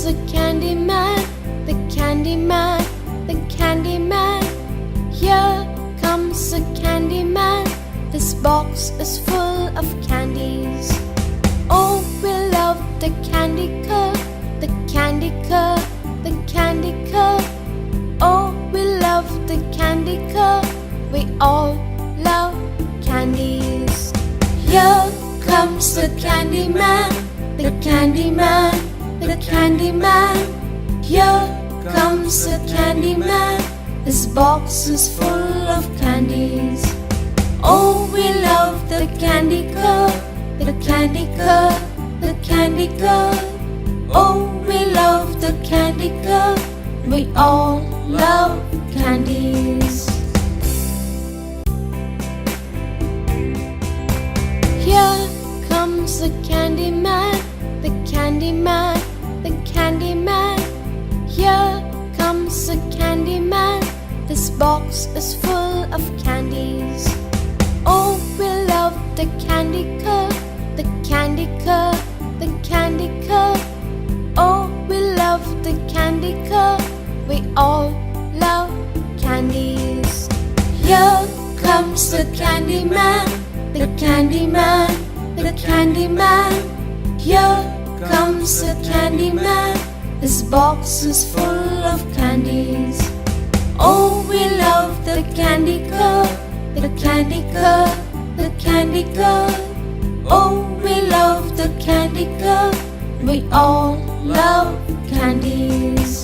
comes the Candyman, the Candyman, the Candyman. Here comes the Candyman. This box is full of candies. Oh, we love the candy curd, the candy curd, the candy curd. Oh, we love the candy curd. We all love candies. Here comes the Candyman, the Candyman, the Candyman. Here comes the Candyman. This box is full of candies. Oh, we love the candy curd, the candy curd, the candy curd. Oh, we love the candy curd. We all love candies. Here comes the Candyman, the Candyman, the Candyman. Here comes the Candyman. This box is full of candies. Oh, we love the candy curd, the candy curd, the candy curd. Oh, we love the candy curd. We all love candies. Here comes the Candyman, the Candyman, the Candyman. Here comes the Candyman. This box is full of candies. Oh, we love the candy curd, the candy curd, the candy curd. Oh, we love the candy curd. We all love candies.